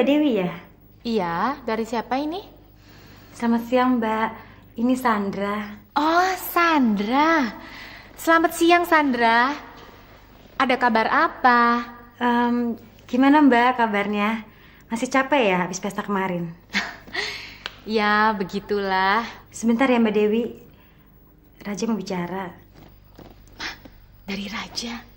Mbak Dewi ya? Iya, dari siapa ini? Selamat siang Mbak, ini Sandra. Oh, Sandra. Selamat siang, Sandra. Ada kabar apa? Gimana Mbak kabarnya? Masih capek ya habis pesta kemarin? Ya, begitulah. Sebentar ya Mbak Dewi, Raja mau bicara. Dari Raja.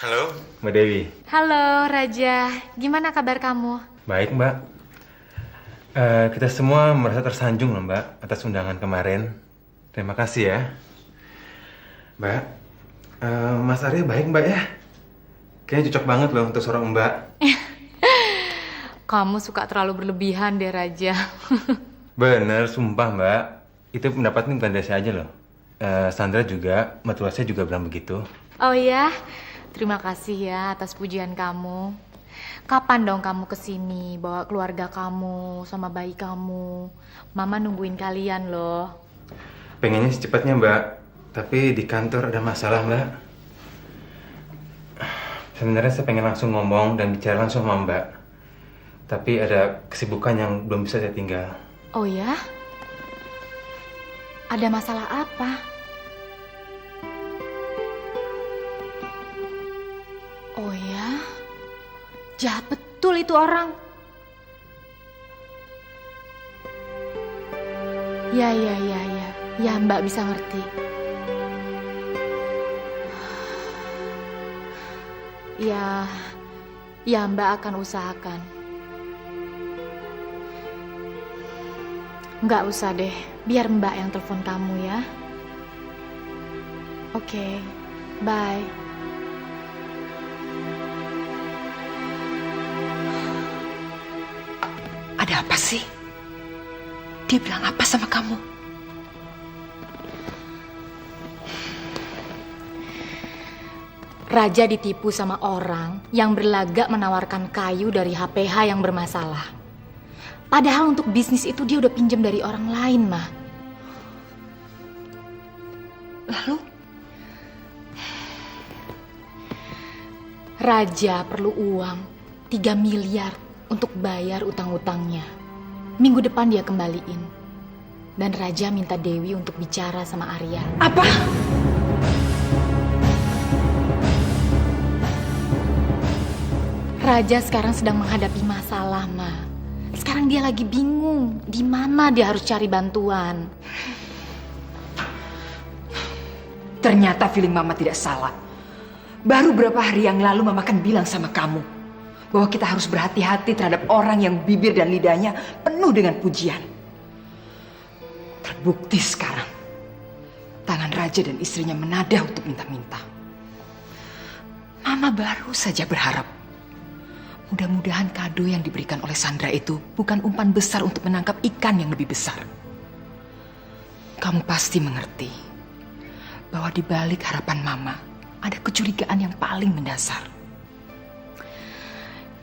Halo, Mbak Dewi. Halo, Raja. Gimana kabar kamu? Baik, Mbak. Kita semua merasa tersanjung loh, Mbak, atas undangan kemarin. Terima kasih ya. Mbak, Mas Arya baik, Mbak ya? Kayaknya cocok banget loh untuk seorang Mbak. Kamu suka terlalu berlebihan deh, Raja. Bener, sumpah, Mbak. Itu pendapatnya bukan dari saya aja loh. Sandra juga, mertua saya juga bilang begitu. Oh ya? Terima kasih ya atas pujian kamu. Kapan dong kamu kesini bawa keluarga kamu sama bayi kamu? Mama nungguin kalian loh. Pengennya secepatnya, Mbak. Tapi di kantor ada masalah, Mbak. Sebenarnya saya pengen langsung ngomong dan bicara langsung sama Mbak. Tapi ada kesibukan yang belum bisa saya tinggal. Oh ya? Ada masalah apa? Oh ya? Jahat betul itu orang. Ya. Ya, Mbak bisa ngerti. Ya, Mbak akan usahakan. Nggak usah deh, biar Mbak yang telepon kamu ya. Oke, bye. Ada apa sih? Dia bilang apa sama kamu? Raja ditipu sama orang yang berlagak menawarkan kayu dari HPH yang bermasalah. Padahal untuk bisnis itu dia udah pinjam dari orang lain, Ma. Lalu? Raja perlu uang 3 miliar untuk bayar utang-utangnya. Minggu depan dia kembaliin. Dan Raja minta Dewi untuk bicara sama Arya. Apa? Raja sekarang sedang menghadapi masalah, Ma. Sekarang dia lagi bingung di mana dia harus cari bantuan. Ternyata feeling Mama tidak salah. Baru berapa hari yang lalu Mama kan bilang sama kamu bahwa kita harus berhati-hati terhadap orang yang bibir dan lidahnya penuh dengan pujian. Terbukti sekarang, tangan Raja dan istrinya menadah untuk minta-minta. Mama baru saja berharap, mudah-mudahan kado yang diberikan oleh Sandra itu bukan umpan besar untuk menangkap ikan yang lebih besar. Kamu pasti mengerti bahwa di balik harapan Mama ada kecurigaan yang paling mendasar.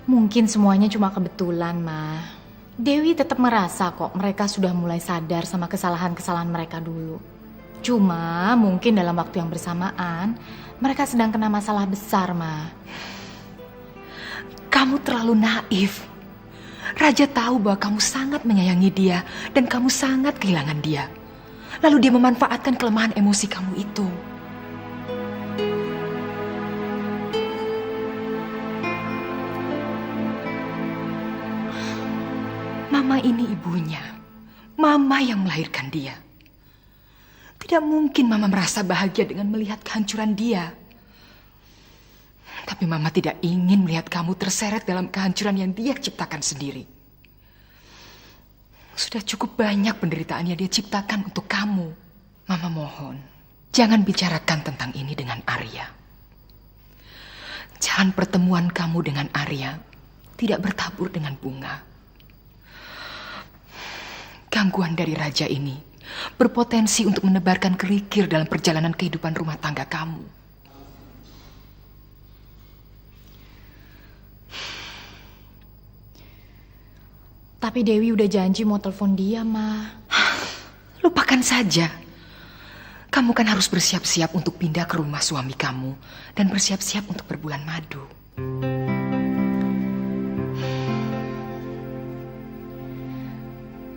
Mungkin semuanya cuma kebetulan, Ma. Dewi tetap merasa kok mereka sudah mulai sadar sama kesalahan-kesalahan mereka dulu. Cuma mungkin dalam waktu yang bersamaan, mereka sedang kena masalah besar, Ma. Kamu terlalu naif. Raja tahu bahwa kamu sangat menyayangi dia dan kamu sangat kehilangan dia. Lalu dia memanfaatkan kelemahan emosi kamu itu. Mama ini ibunya. Mama yang melahirkan dia. Tidak mungkin Mama merasa bahagia dengan melihat kehancuran dia. Tapi Mama tidak ingin melihat kamu terseret dalam kehancuran yang dia ciptakan sendiri. Sudah cukup banyak penderitaan yang dia ciptakan untuk kamu. Mama mohon, jangan bicarakan tentang ini dengan Arya. Jangan pertemuan kamu dengan Arya tidak bertabur dengan bunga. Gangguan dari Raja ini berpotensi untuk menebarkan kerikil dalam perjalanan kehidupan rumah tangga kamu. Tapi Dewi udah janji mau telepon dia, Ma. Lupakan saja. Kamu kan harus bersiap-siap untuk pindah ke rumah suami kamu dan bersiap-siap untuk berbulan madu.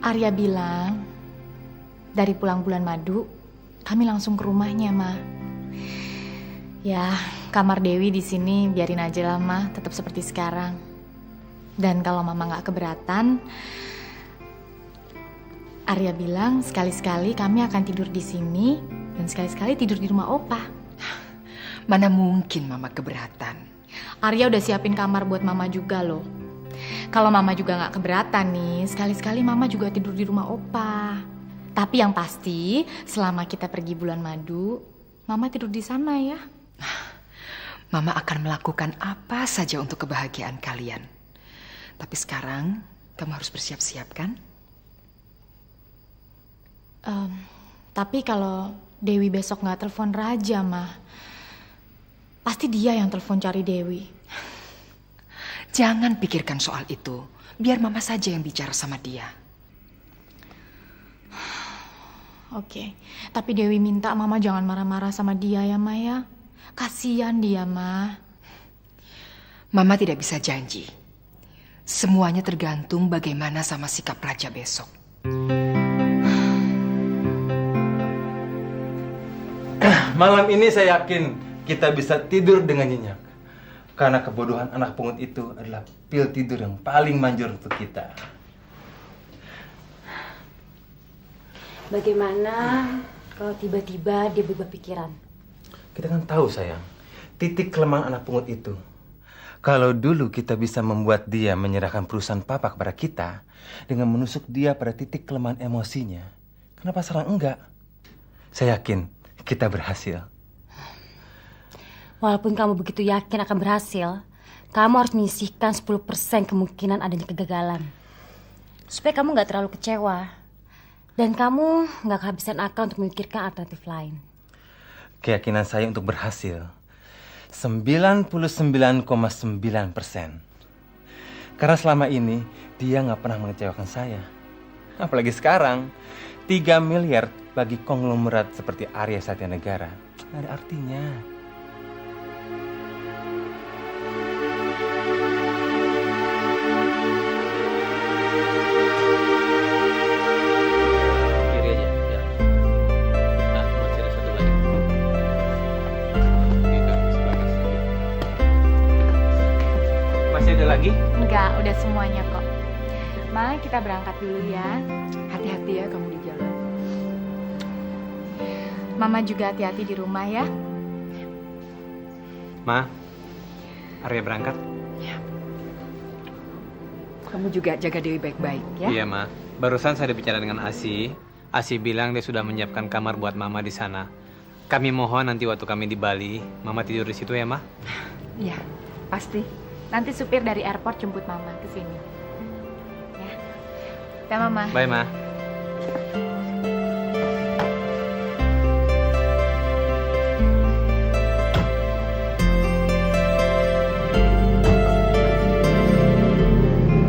Arya bilang, dari pulang bulan madu, kami langsung ke rumahnya, Ma. Ya, kamar Dewi di sini biarin aja lah, Ma, tetap seperti sekarang. Dan kalau Mama nggak keberatan, Arya bilang sekali-sekali kami akan tidur di sini dan sekali-sekali tidur di rumah Opa. Mana mungkin Mama keberatan. Arya udah siapin kamar buat Mama juga loh. Kalau Mama juga nggak keberatan nih, sekali-sekali Mama juga tidur di rumah Opa. Tapi yang pasti, selama kita pergi bulan madu, Mama tidur di sana ya. Mama akan melakukan apa saja untuk kebahagiaan kalian. Tapi sekarang, kamu harus bersiap-siap kan? Tapi kalau Dewi besok nggak telepon Raja, Ma, pasti dia yang telepon cari Dewi. Jangan pikirkan soal itu. Biar Mama saja yang bicara sama dia. Oke, tapi Dewi minta Mama jangan marah-marah sama dia ya, Ma ya. Kasian dia, Ma. Mama tidak bisa janji. Semuanya tergantung bagaimana sama sikap Raja besok. Malam ini saya yakin kita bisa tidur dengan nyenyak. Karena kebodohan anak pungut itu adalah pil tidur yang paling manjur untuk kita. Bagaimana kalau tiba-tiba dia berubah pikiran? Kita kan tahu sayang, titik kelemahan anak pungut itu. Kalau dulu kita bisa membuat dia menyerahkan perusahaan papa kepada kita dengan menusuk dia pada titik kelemahan emosinya, kenapa sekarang enggak? Saya yakin kita berhasil. Walaupun kamu begitu yakin akan berhasil, kamu harus menyisihkan 10% kemungkinan adanya kegagalan. Supaya kamu nggak terlalu kecewa. Dan kamu nggak kehabisan akal untuk memikirkan alternatif lain. Keyakinan saya untuk berhasil 99,9%. Karena selama ini dia nggak pernah mengecewakan saya. Apalagi sekarang 3 miliar bagi konglomerat seperti Arya Satya Negara nggak ada artinya. Kiri aja, ya. Nah, masih ada satu lagi. Gitu, sebelah sini. Masih ada lagi? Enggak, udah semuanya kok. Ma, kita berangkat dulu ya. Hati-hati ya kamu di jalan. Mama juga hati-hati di rumah ya. Ma, Arya berangkat? Kamu juga jaga Dewi baik-baik ya. Iya, Ma. Barusan saya bicara dengan Asi. Asi bilang dia sudah menyiapkan kamar buat Mama di sana. Kami mohon nanti waktu kami di Bali, Mama tidur di situ ya, Ma? Iya, pasti. Nanti supir dari airport jemput Mama ke sini. Ya. Dah, Mama. Bye, Ma.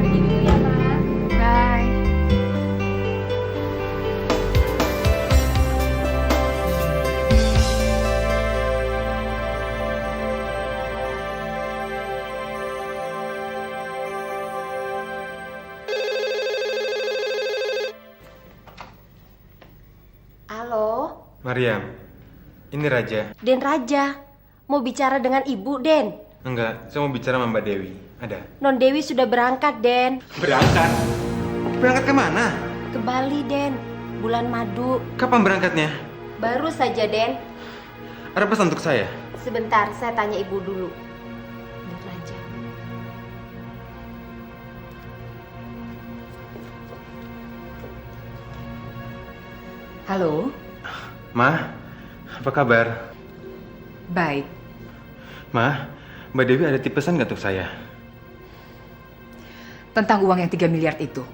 Pergi dulu ya, Ma. Bye. Halo, Mariam, ini Raja. Den Raja. Mau bicara dengan Ibu, Den. Enggak, saya mau bicara sama Mbak Dewi. Ada? Non Dewi sudah berangkat, Den. Berangkat? Berangkat kemana? Ke Bali, Den. Bulan madu. Kapan berangkatnya? Baru saja, Den. Ada pesan untuk saya? Sebentar, saya tanya Ibu dulu. Den Raja. Halo, Ma, apa kabar? baik. Ma, Mbak Dewi ada tip pesan nggak untuk saya? Tentang uang yang 3 miliar itu.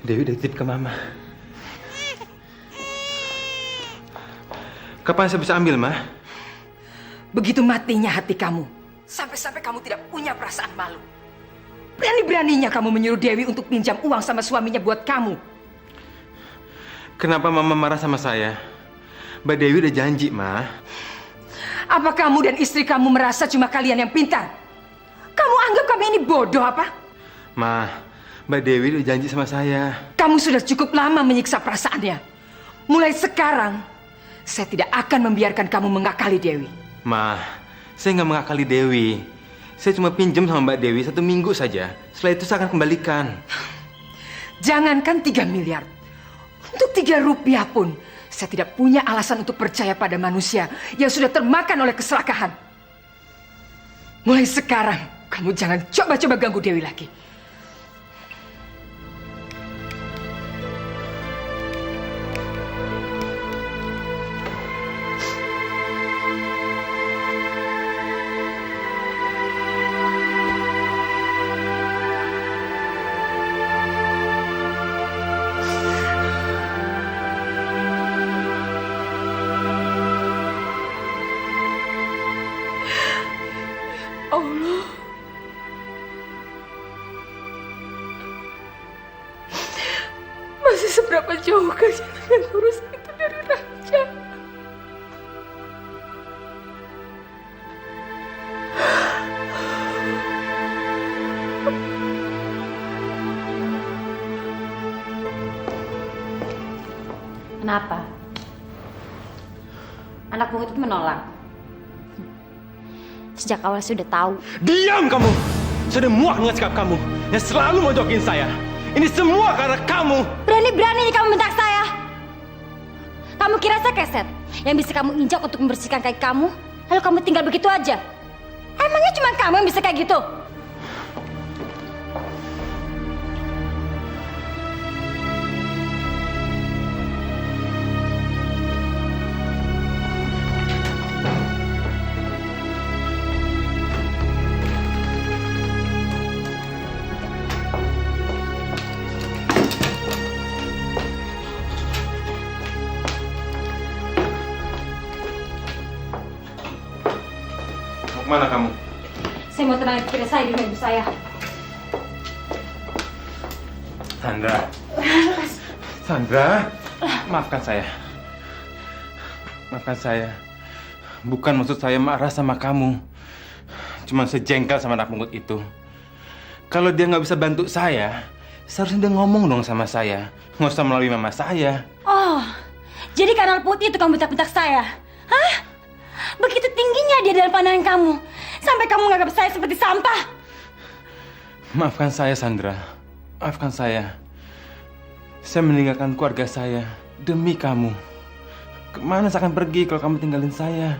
Dewi udah titip ke Mama. Kapan saya bisa ambil, Ma? Begitu matinya hati kamu. Sampai-sampai kamu tidak punya perasaan malu. Berani-beraninya kamu menyuruh Dewi untuk pinjam uang sama suaminya buat kamu. Kenapa Mama marah sama saya? Mbak Dewi udah janji, Ma. Apa kamu dan istri kamu merasa cuma kalian yang pintar? Kamu anggap kami ini bodoh apa? Ma, Mbak Dewi udah janji sama saya. Kamu sudah cukup lama menyiksa perasaannya. Mulai sekarang, saya tidak akan membiarkan kamu mengakali Dewi. Ma, saya nggak mengakali Dewi. Saya cuma pinjam sama Mbak Dewi 1 minggu saja. Setelah itu saya akan kembalikan. Jangankan 3 miliar. Untuk 3 rupiah pun, saya tidak punya alasan untuk percaya pada manusia yang sudah termakan oleh keserakahan. Mulai sekarang, kamu jangan coba-coba ganggu Dewi lagi. Allah, masih seberapa jauh jalan lurus itu dari raja? Kenapa? Anak pungut itu menolak. Sejak awal saya sudah tahu. Diam kamu! Saya udah muak dengan sikap kamu yang selalu mojokin saya. Ini semua karena kamu. Berani-beraninya kamu bentak saya. Kamu kira saya keset yang bisa kamu injak untuk membersihkan kaki kamu, lalu kamu tinggal begitu aja? Emangnya cuma kamu yang bisa kayak gitu? Mau kemana kamu? Saya mau tenangin pikiran saya di rumah ibu saya. Sandra. Sandra, maafkan saya. Maafkan saya. Bukan maksud saya marah sama kamu. Cuma sejengkel sama anak pungut itu. Kalau dia nggak bisa bantu saya, seharusnya dia ngomong dong sama saya. Nggak usah melalui mama saya. Oh, jadi kanal putih itu kamu bentak-bentak saya? Hah? Begitu tingginya dia dalam pandangan kamu, sampai kamu menganggap saya seperti sampah. Maafkan saya, Sandra. Maafkan saya. Saya meninggalkan keluarga saya demi kamu. Kemana saya akan pergi kalau kamu tinggalin saya?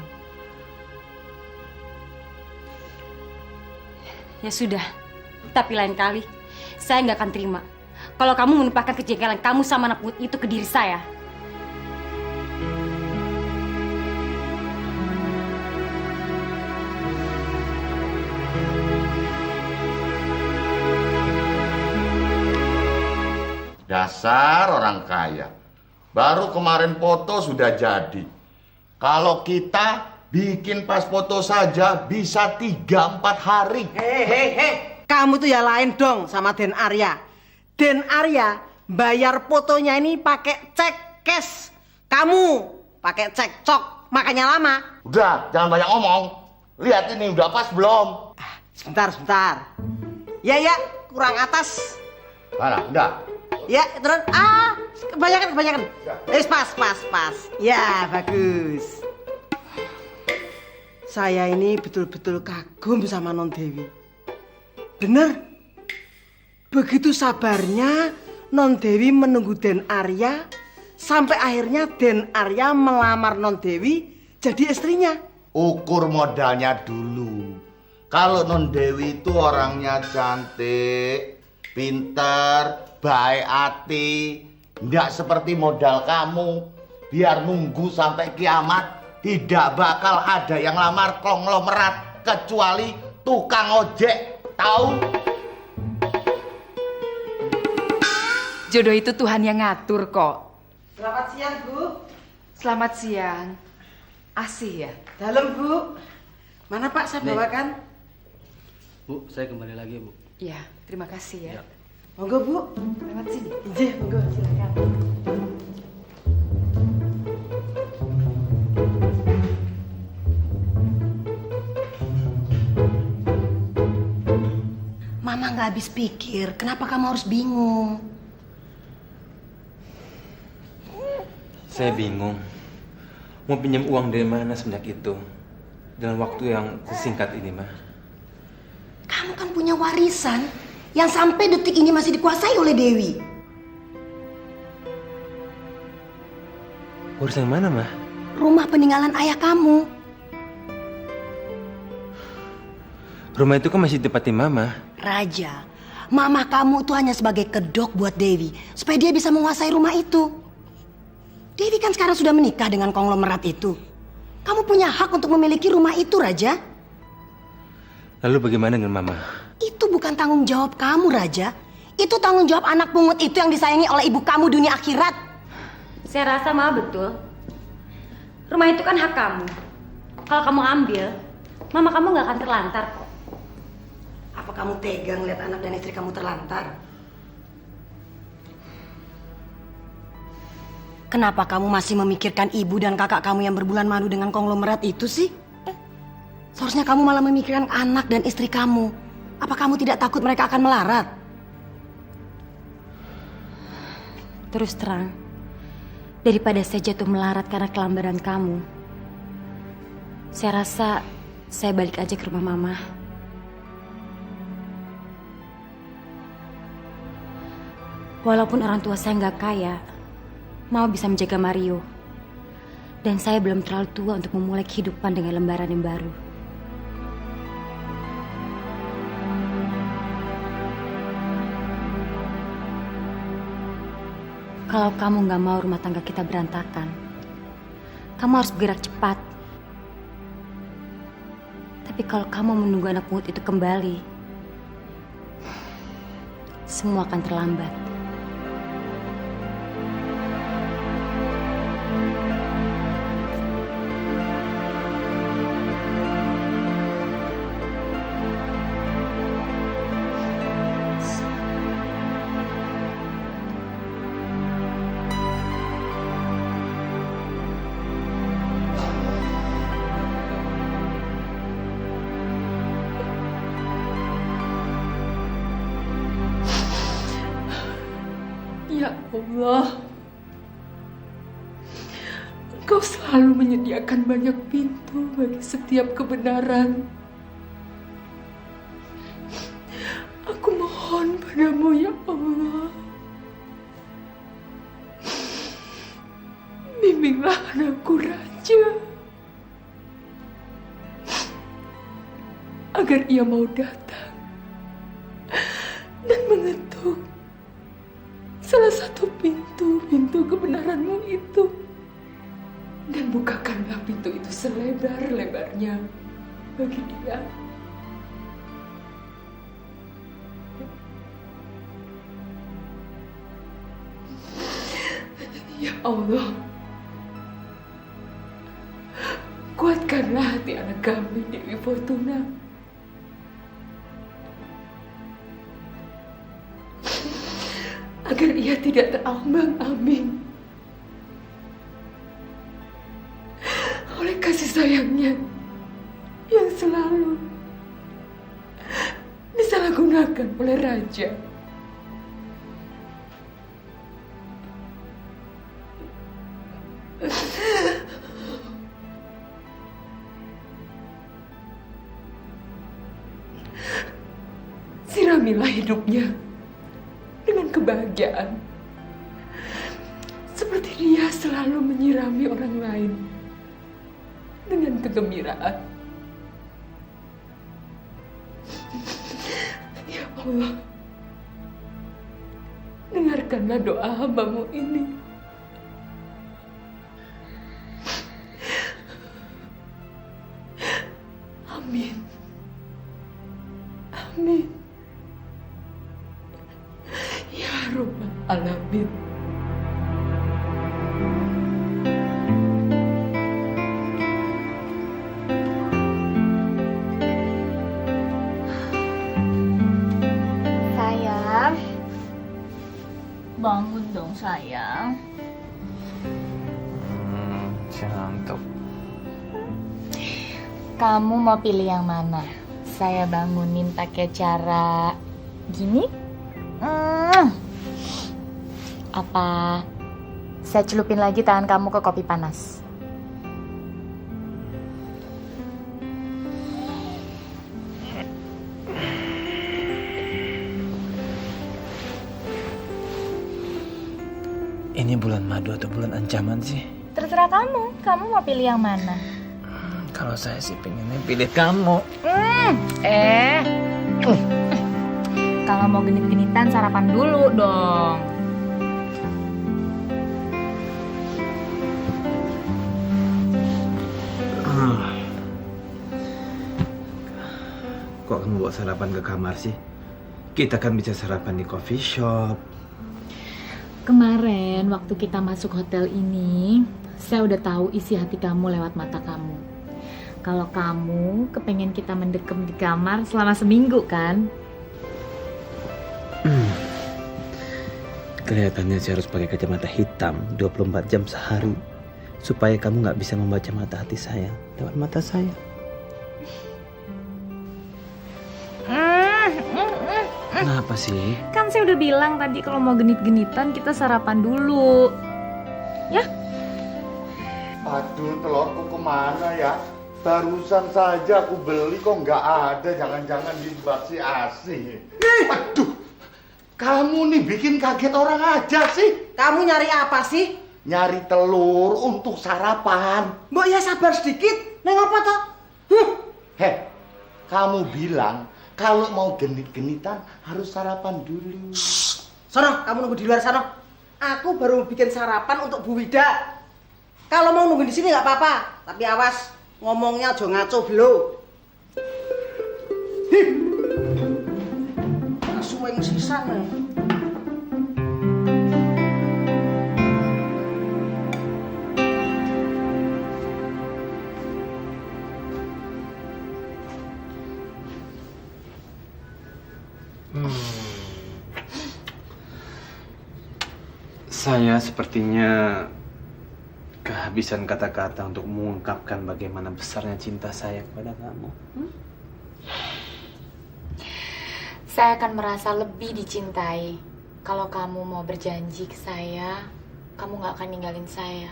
Ya sudah, tapi lain kali saya nggak akan terima kalau kamu menumpahkan kejengkelan kamu sama anak pungut itu ke diri saya. Dasar orang kaya. Baru kemarin foto sudah jadi. Kalau kita bikin pas foto saja bisa 3-4 hari. Hei, kamu tuh ya lain dong sama Den Arya. Den Arya bayar fotonya ini pakai cek cash. Kamu pakai cek cok, makanya lama. Udah, jangan banyak ngomong. Lihat ini udah pas belum? Sebentar. Ya, kurang atas. Mana? Udah. Ya, terus kebanyakan. Pas. Ya, bagus. Saya ini betul-betul kagum sama Non Dewi. Bener. Begitu sabarnya Non Dewi menunggu Den Arya sampai akhirnya Den Arya melamar Non Dewi jadi istrinya. Ukur modalnya dulu. Kalau Non Dewi itu orangnya cantik, pintar, baik hati, nggak seperti modal kamu. Biar nunggu sampai kiamat, tidak bakal ada yang lamar konglomerat kecuali tukang ojek. Tahu? Jodoh itu Tuhan yang ngatur kok. Selamat siang, Bu. Selamat siang. Asih ya? Dalam, Bu. Mana Pak saya bawakan? Bu, saya kembali lagi, Bu. Iya, terima kasih ya. Monggo, Bu. Lewat sini. Iya, monggo, silakan. Mama nggak habis pikir, kenapa kamu harus bingung? Saya bingung. Mau pinjam uang dari mana semenjak itu? Dalam waktu yang sesingkat ini, Ma. Kamu kan punya warisan yang sampai detik ini masih dikuasai oleh Dewi. Warisan mana, Ma? Rumah peninggalan ayah kamu. Rumah itu kan masih ditempati Mama. Raja, mama kamu itu hanya sebagai kedok buat Dewi supaya dia bisa menguasai rumah itu. Dewi kan sekarang sudah menikah dengan konglomerat itu. Kamu punya hak untuk memiliki rumah itu, Raja. Lalu bagaimana dengan Mama? Itu bukan tanggung jawab kamu, Raja. Itu tanggung jawab anak pungut itu yang disayangi oleh ibu kamu dunia akhirat. Saya rasa Mama betul. Rumah itu kan hak kamu. Kalau kamu ambil, Mama kamu nggak akan terlantar kok. Apa kamu tega ngeliat anak dan istri kamu terlantar? Kenapa kamu masih memikirkan ibu dan kakak kamu yang berbulan madu dengan konglomerat itu sih? Seharusnya kamu malah memikirkan anak dan istri kamu. Apa kamu tidak takut mereka akan melarat? Terus terang, daripada saya jatuh melarat karena kelambaran kamu, saya rasa saya balik aja ke rumah Mama. Walaupun orang tua saya nggak kaya, Mama bisa menjaga Mario. Dan saya belum terlalu tua untuk memulai kehidupan dengan lembaran yang baru. Kalau kamu nggak mau rumah tangga kita berantakan, kamu harus bergerak cepat. Tapi kalau kamu menunggu anak pungut itu kembali, semua akan terlambat. Ya Allah, Engkau selalu menyediakan banyak pintu bagi setiap kebenaran. Aku mohon padamu ya Allah, bimbinglah anakku Raja, agar ia mau datang dan mengetuk salah satu pintu kebenaranmu itu. Dan bukakanlah pintu itu selebar-lebarnya bagi dia. Ya Allah, kuatkanlah hati anak kami, Dewi Fortuna. Agar ia tidak terombang-ambing oleh kasih sayangnya yang selalu disalahgunakan oleh Raja. Siramilah hidupnya dengan kebahagiaan, seperti dia selalu menyirami orang lain dengan kegembiraan. Ya Allah, dengarkanlah doa hamba-Mu ini. Amin. Amin. Ya Rabbal Alamin. Sayang, bangun dong sayang. Ngantuk. Kamu mau pilih yang mana? Saya bangunin pakai cara Gini? Apa saya celupin lagi tangan kamu ke kopi panas? Ini bulan madu atau bulan ancaman sih? Terserah kamu. Kamu mau pilih yang mana? Kalau saya sih pengennya pilih kamu. Kalau mau genit-genitan sarapan dulu dong. Kok kamu bawa sarapan ke kamar sih? Kita kan bisa sarapan di coffee shop. Kemarin waktu kita masuk hotel ini, saya udah tahu isi hati kamu lewat mata kamu. Kalau kamu kepengen kita mendekam di kamar selama seminggu kan? Kelihatannya saya harus pakai kacamata hitam 24 jam sehari supaya kamu nggak bisa membaca mata hati saya lewat mata saya. Kenapa sih? Kan saya udah bilang tadi kalau mau genit-genitan kita sarapan dulu. Ya? Aduh, telurku kemana ya? Barusan saja aku beli kok nggak ada. Jangan-jangan dijebak si Asih. Aduh, kamu nih bikin kaget orang aja sih. Kamu nyari apa sih? Nyari telur untuk sarapan. Mbok ya sabar sedikit. Neng apa toh? Heh, kamu bilang kalau mau genit-genitan harus sarapan dulu. Sono, kamu nunggu di luar sana. Aku baru bikin sarapan untuk Bu Wida. Kalau mau nunggu di sini nggak apa-apa, tapi awas ngomongnya aja ngaco belo. Suweng sisan. Saya sepertinya kehabisan kata-kata untuk mengungkapkan bagaimana besarnya cinta saya kepada kamu. Saya akan merasa lebih dicintai kalau kamu mau berjanji ke saya, kamu gak akan ninggalin saya.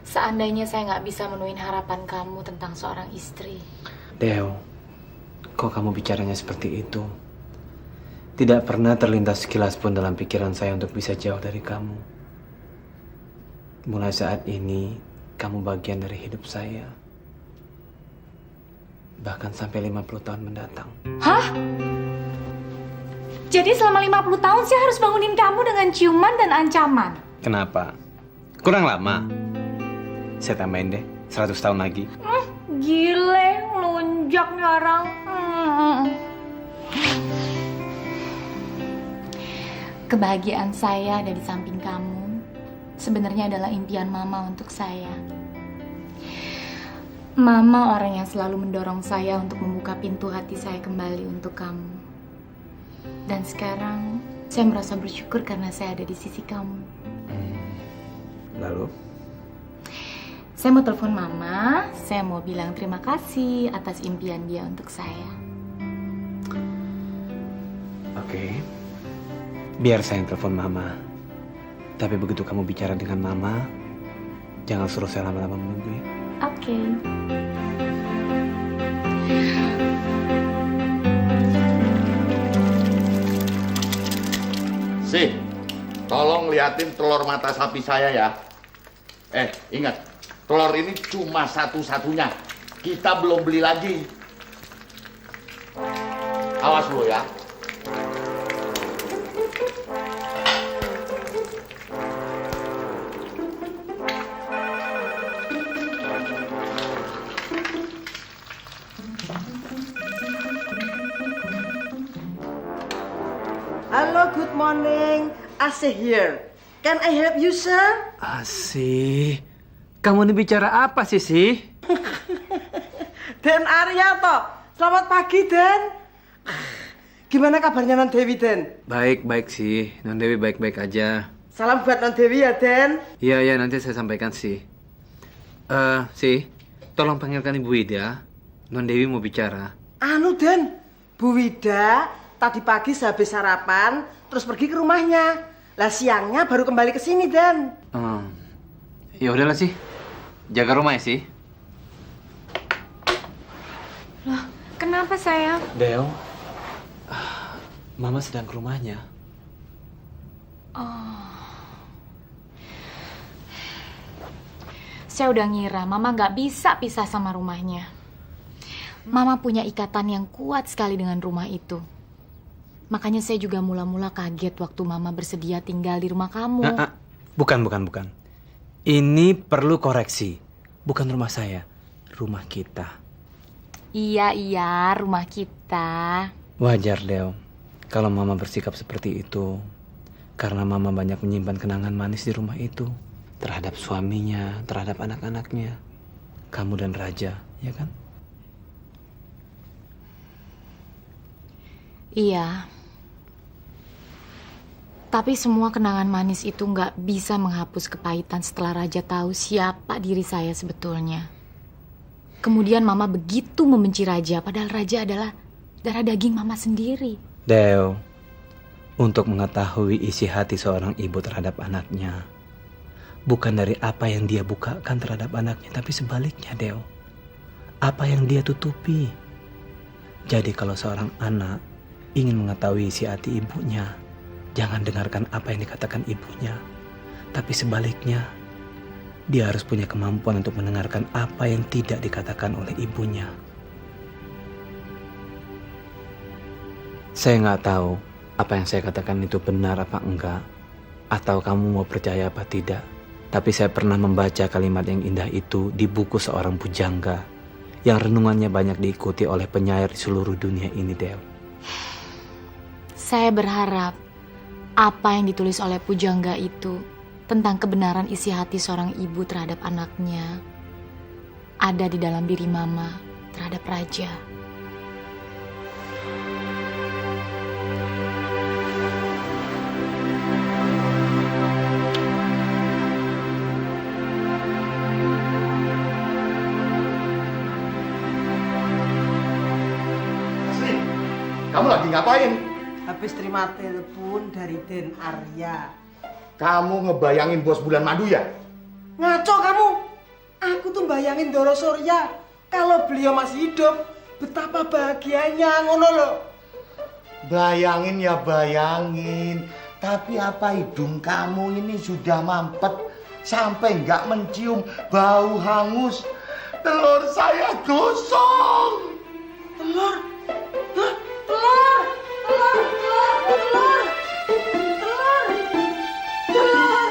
Seandainya saya gak bisa menuhin harapan kamu tentang seorang istri. Deo, kok kamu bicaranya seperti itu? Tidak pernah terlintas sekilas pun dalam pikiran saya untuk bisa jauh dari kamu. Mulai saat ini, kamu bagian dari hidup saya. Bahkan sampai 50 tahun mendatang. Hah? Jadi selama 50 tahun saya harus bangunin kamu dengan ciuman dan ancaman? Kenapa? Kurang lama. Saya tambahin deh, 100 tahun lagi. Gile, melunjak nih orang. Kebahagiaan saya ada di samping kamu. Sebenarnya adalah impian Mama untuk saya. Mama orang yang selalu mendorong saya untuk membuka pintu hati saya kembali untuk kamu. Dan sekarang saya merasa bersyukur karena saya ada di sisi kamu. Lalu? Saya mau telepon Mama, saya mau bilang terima kasih atas impian dia untuk saya. Oke. Biar saya yang telepon Mama. Tapi begitu kamu bicara dengan Mama, jangan suruh saya lama-lama menunggu ya. Oke. Sih, tolong liatin telur mata sapi saya ya. Ingat, telur ini cuma satu-satunya. Kita belum beli lagi. Awas lo ya. Halo, good morning. Asih here. Can I help you, sir? Asih, kamu ini bicara apa sih? Den Arya toh. Selamat pagi, Den. Gimana kabarnya Non Dewi, Den? Baik sih, Non Dewi baik-baik aja. Salam buat Non Dewi ya, Den. Iya, nanti saya sampaikan sih. Sih, tolong panggilkan Ibu Wida. Non Dewi mau bicara. Anu, Den. Bu Wida Tadi pagi sehabis sarapan, terus pergi ke rumahnya. Lah siangnya baru kembali ke sini, Dan. Ya udahlah sih. Jaga rumah ya sih. Loh, kenapa sayang? Del, Mama sedang ke rumahnya. Saya udah ngira Mama nggak bisa pisah sama rumahnya. Mama punya ikatan yang kuat sekali dengan rumah itu. Makanya saya juga mula-mula kaget waktu Mama bersedia tinggal di rumah kamu. Bukan. Ini perlu koreksi. Bukan rumah saya, rumah kita. Iya, rumah kita. Wajar, Del, kalau Mama bersikap seperti itu. Karena Mama banyak menyimpan kenangan manis di rumah itu. Terhadap suaminya, terhadap anak-anaknya. Kamu dan Raja, ya kan? Iya. Tapi semua kenangan manis itu nggak bisa menghapus kepahitan setelah Raja tahu siapa diri saya sebetulnya. Kemudian Mama begitu membenci Raja, padahal Raja adalah darah daging Mama sendiri. Del, untuk mengetahui isi hati seorang ibu terhadap anaknya, bukan dari apa yang dia bukakan terhadap anaknya, tapi sebaliknya, Del. Apa yang dia tutupi. Jadi kalau seorang anak ingin mengetahui isi hati ibunya, jangan dengarkan apa yang dikatakan ibunya. Tapi sebaliknya, dia harus punya kemampuan untuk mendengarkan apa yang tidak dikatakan oleh ibunya. Saya nggak tahu apa yang saya katakan itu benar apa enggak, atau kamu mau percaya apa tidak. Tapi saya pernah membaca kalimat yang indah itu di buku seorang pujangga yang renungannya banyak diikuti oleh penyair di seluruh dunia ini, Del. Saya berharap apa yang ditulis oleh pujangga itu tentang kebenaran isi hati seorang ibu terhadap anaknya ada di dalam diri Mama terhadap Raja. Asri, kamu lagi ngapain? Habis terima telepon dari Den Arya. Kamu ngebayangin bos bulan madu ya? Ngaco kamu. Aku tuh bayangin Doro Surya kalau beliau masih hidup, betapa bahagianya, ngono loh. Bayangin ya bayangin. Tapi apa hidung kamu ini sudah mampet sampai nggak mencium bau hangus? Telur saya gosong. Telur? Hah? Telur? Telur? Telur? Telur? Telur?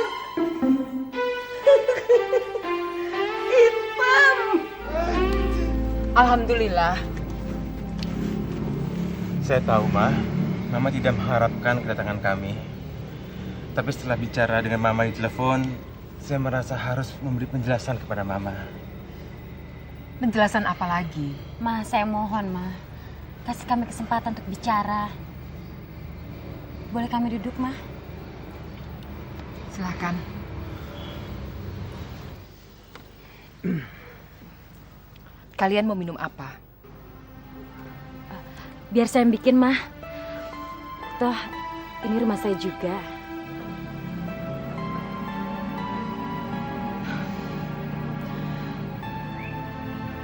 Hitam. Alhamdulillah. Saya tahu, Mama tidak mengharapkan kedatangan kami. Tapi setelah bicara dengan Mama di telepon, saya merasa harus memberi penjelasan kepada Mama. Penjelasan apa lagi? Ma, saya mohon, Ma. Kasih kami kesempatan untuk bicara. Boleh kami duduk, Ma? Silakan. Kalian mau minum apa? Biar saya yang bikin, Ma. Toh, ini rumah saya juga.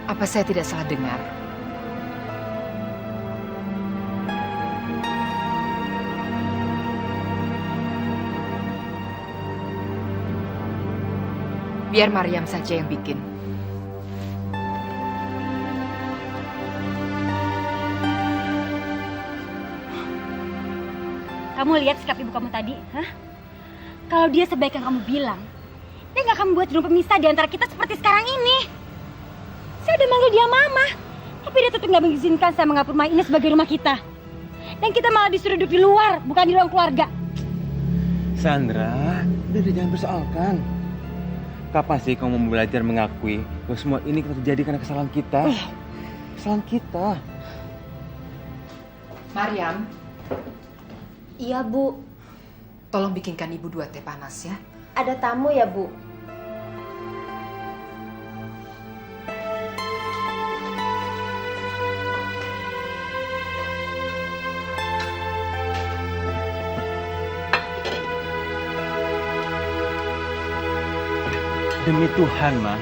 Apa saya tidak salah dengar? Biar Mariam saja yang bikin. Kamu lihat sikap ibu kamu tadi, hah? Kalau dia sebaik yang kamu bilang, dia nggak akan membuat rumah pemisah di antara kita seperti sekarang ini. Saya udah manggil dia Mama, tapi dia tetap nggak mengizinkan saya menganggap rumah ini sebagai rumah kita. Dan kita malah disuruh duduk di luar, bukan di ruang keluarga. Sandra, udah jangan persoalkan. Kapan sih kamu mau belajar mengakui bahwa semua ini terjadi karena kesalahan kita? Kesalahan kita. Mariam, Iya, Bu. tolong bikinkan Ibu 2 teh panas ya. Ada tamu ya, Bu? Demi Tuhan, Ma.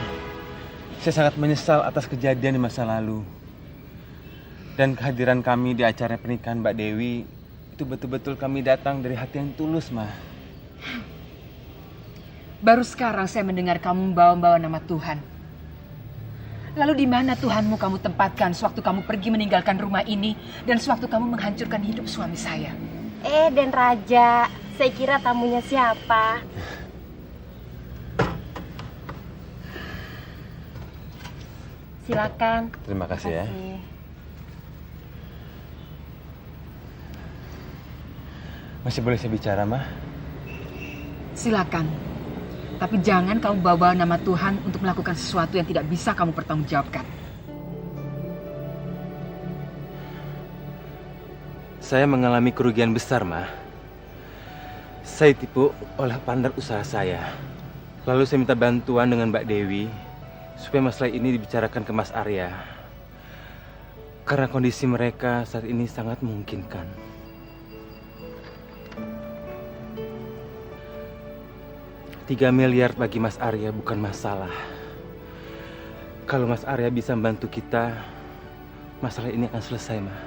Saya sangat menyesal atas kejadian di masa lalu. Dan kehadiran kami di acara pernikahan Mbak Dewi itu betul-betul kami datang dari hati yang tulus, Ma. Baru sekarang saya mendengar kamu membawa-bawa nama Tuhan. Lalu di mana Tuhanmu kamu tempatkan sewaktu kamu pergi meninggalkan rumah ini dan sewaktu kamu menghancurkan hidup suami saya? Den Raja, saya kira tamunya siapa? Silakan. Terima kasih ya. Masih boleh saya bicara, Ma? Silakan. Tapi jangan kamu bawa nama Tuhan untuk melakukan sesuatu yang tidak bisa kamu pertanggungjawabkan. Saya mengalami kerugian besar, Ma. Saya ditipu oleh partner usaha saya. Lalu saya minta bantuan dengan Mbak Dewi supaya masalah ini dibicarakan ke Mas Arya. Karena kondisi mereka saat ini sangat memungkinkan. $3 miliar bagi Mas Arya bukan masalah. Kalau Mas Arya bisa membantu kita, masalah ini akan selesai, Ma.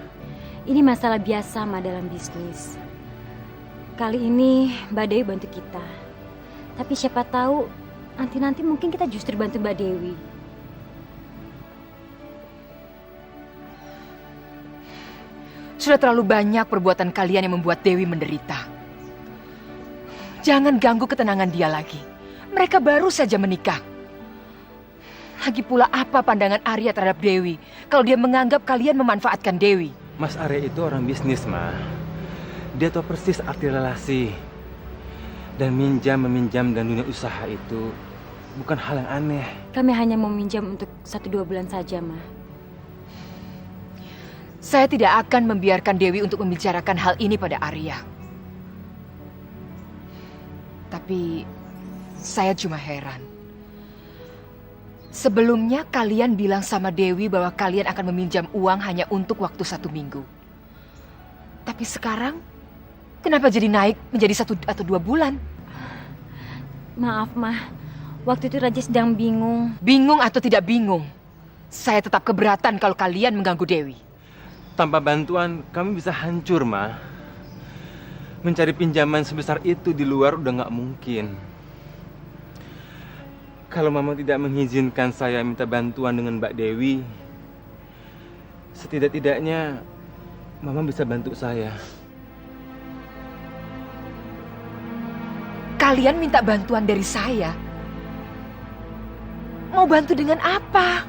Ini masalah biasa, Ma, dalam bisnis. Kali ini Mbak Dewi bantu kita. Tapi siapa tahu nanti mungkin kita justru bantu Mbak Dewi. Sudah terlalu banyak perbuatan kalian yang membuat Dewi menderita. Jangan ganggu ketenangan dia lagi. Mereka baru saja menikah. Lagi pula apa pandangan Arya terhadap Dewi kalau dia menganggap kalian memanfaatkan Dewi? Mas Arya itu orang bisnis, Ma. Dia tahu persis arti relasi. Dan meminjam dan dunia usaha itu bukan hal yang aneh. Kami hanya mau minjam untuk 1-2 bulan saja, Ma. Saya tidak akan membiarkan Dewi untuk membicarakan hal ini pada Arya. Tapi saya cuma heran. Sebelumnya kalian bilang sama Dewi bahwa kalian akan meminjam uang hanya untuk waktu 1 minggu. Tapi sekarang, kenapa jadi naik menjadi 1 atau 2 bulan? Maaf, Ma. Waktu itu Raja sedang bingung. Bingung atau tidak bingung, saya tetap keberatan kalau kalian mengganggu Dewi. Tanpa bantuan, kami bisa hancur, Ma. Mencari pinjaman sebesar itu di luar udah nggak mungkin. Kalau Mama tidak mengizinkan saya minta bantuan dengan Mbak Dewi, setidak-tidaknya Mama bisa bantu saya. Kalian minta bantuan dari saya? Mau bantu dengan apa?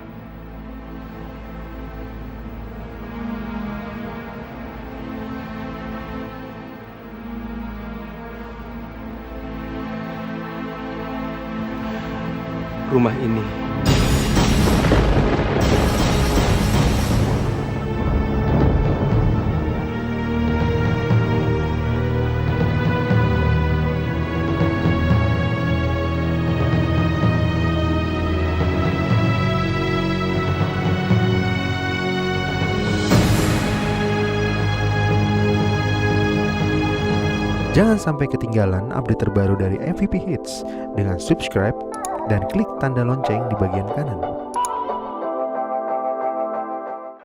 Rumah ini. Jangan sampai ketinggalan update terbaru dari MVP Hits dengan subscribe dan klik tanda lonceng di bagian kanan.